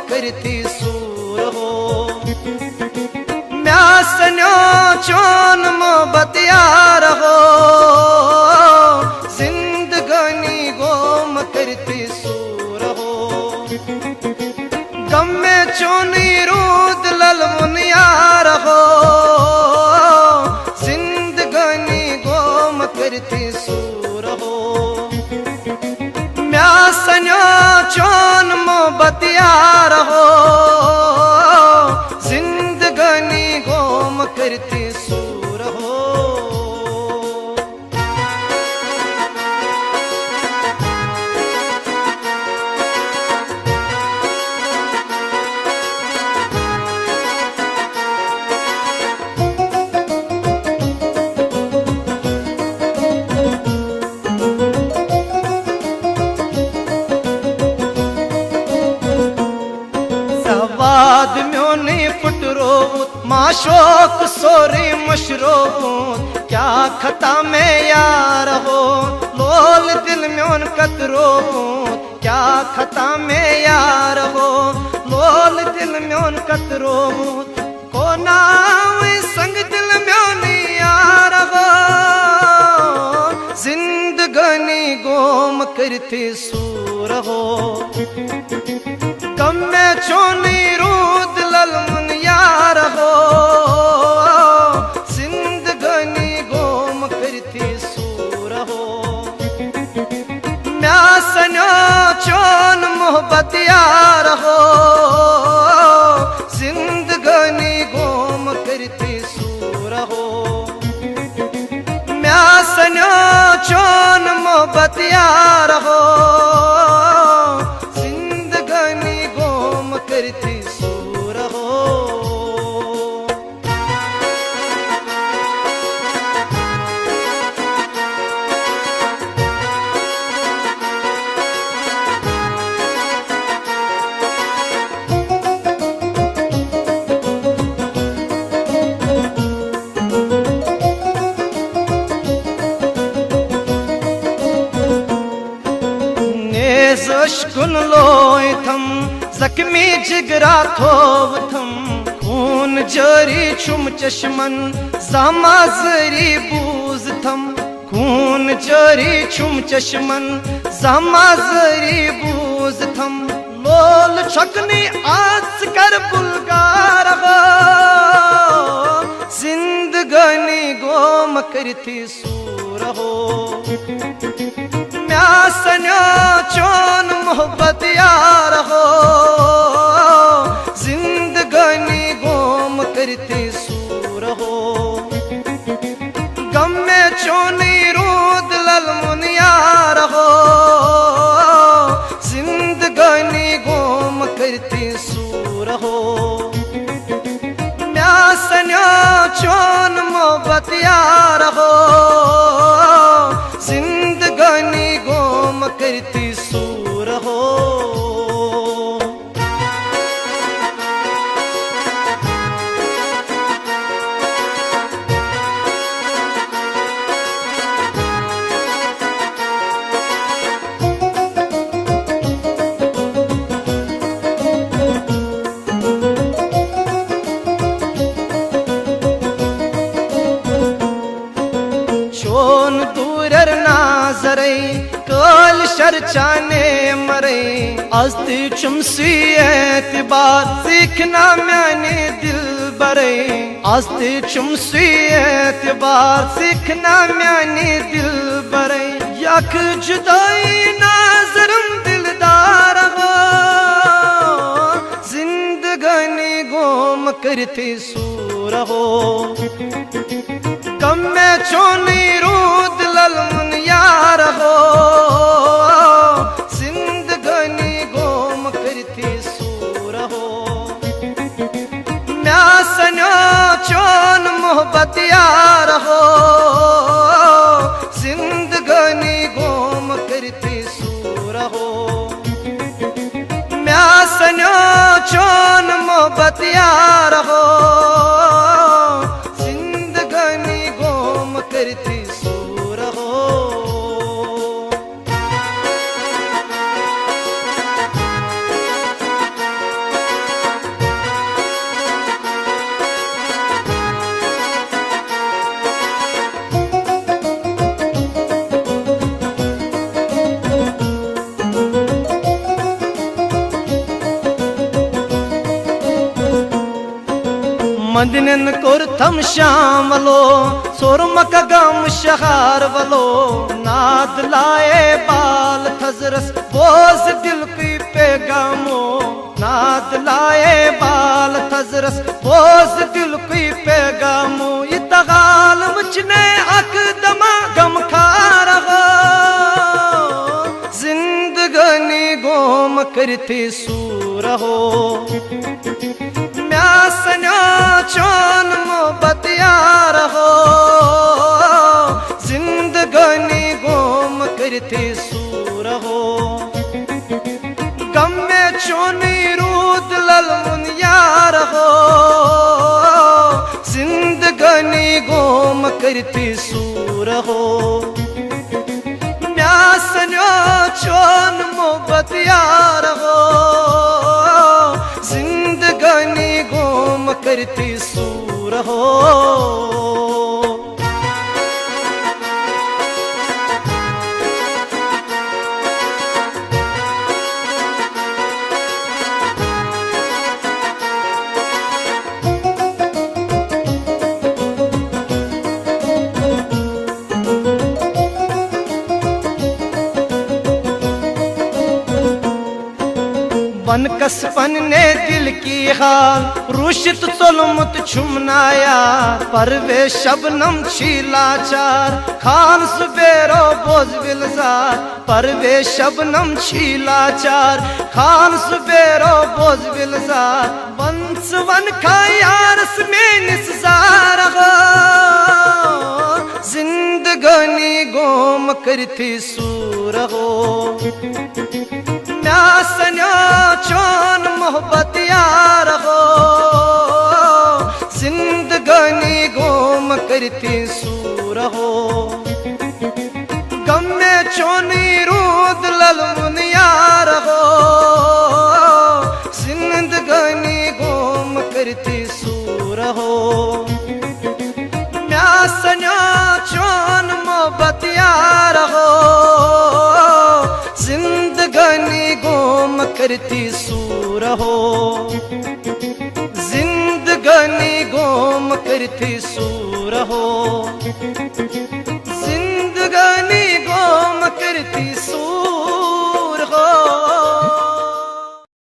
करती सूर हो। म्या सन्यो चोन मोहब्बत यार हो, जिंदगानी गोम करती सूर हो। गम में चोनी रूद ललमुन यार हो, जिंदगानी गोम करती सूर हो। म्या सन्यो चोन मोहब्बत यार हो, जिंदगानी गोम करती सूर हो। सवाद म्योने फुटरो माशोक सोरे मशरो, क्या खता में यार हो लोल दिल म्योन कतरो। क्या खता में यार हो लोल दिल म्योन कतरो, को नाव संग दिल म्योन यार हो, जिंदगानी गोम करती सूर हो। कम में चोनी रूद ललमुन यार हो, जिंदगानी गोम करती सूर हो। म्या सन्यो चोन मोहब्बत यार हो, जिंदगानी गोम करती सूर हो। म्या सन्यो चोन मोहब्बत यार हो, करती सूर हो। नेज़ुश्कुन लोय थम जख्मी जिगरा थोव थम, खून जरी छुम चश्मन जमाजरी बूज थम। खून जरी छुम चश्मन जमाजरी बूज थम, लोल छकनी आज कर बुलगार हो, जिंदगानी गोम करती सूर हो। म्या सन्यो चोन मोहब्बत यार हो, जिंदगानी गोम करती सूर हो। गम में चोनी रूद ललमुन यार हो, जिंदगानी गोम करती सूर हो। म्या सन्यो चोन मोहब्बत यार हो, जिंदगानी गोम करती सूर हो। चोन दूरर नाजरे कल शरचाने मरे, अस्ति चुमसी एतबार सीखना मैंने दिल बरे। अस्ति चुमसी एतबार सीखना मैंने दिल बरे, यक जुदाई नाजरम दिलदार हो, जिंदगानी गोम करती सूर हो। कम में चोनी रूद ललमुन यार हो, जिंदगानी गोम करती सूर हो। म्या सन्यो चोन मोहब्बत यार हो, जिंदगानी गोम करती सूर हो। म्या सन्यो चोन मोहब्बत यार हो, जिंदगानी गोम करती सूर हो। मंदिनन कोर थम शाम वलो सोरमक गम शहार वलो नाद लाए बाल थजरस बोझ दिल की पैगामो नाद लाए बाल थजरस बोझ दिल की पैगामो इतगाल मुझने अक दमा गम खा रहा जिंदगानी गोम करती सूर हो म्यासन्या चोन मोहब्बत यार हो जिंदगानी गोम करती सूर हो गम में चोनी रूद ललमुन यार हो जिंदगानी गोम करती सूर हो म्यासन्या चोन मोहब्बत यार हो जिंदगानी गोम करती सूर हो बन कसपन ने दिल की हाल रुशित चुलमुत छुमनाया परवे शबनम शीलाचार खान सुबेरो बोझ बिलजार परवे शबनम शीलाचार खान सुबेरो बोझ बिलजार बंस वन खायारस में निस्जार हो जिंदगानी गोम करती सूर हो म्यासन्या चोन मोहब्बत यार हो जिंदगानी गोम करती सूर हो गम में चोनी रूद ललमुन यार हो जिंदगानी गोम करती सूर हो म्यासन्या चोन मोहब्बत यार हो जिंदगानी गोम करती सूर हो जिंदगानी गोम करती सूर हो जिंदगानी गोम करती सूर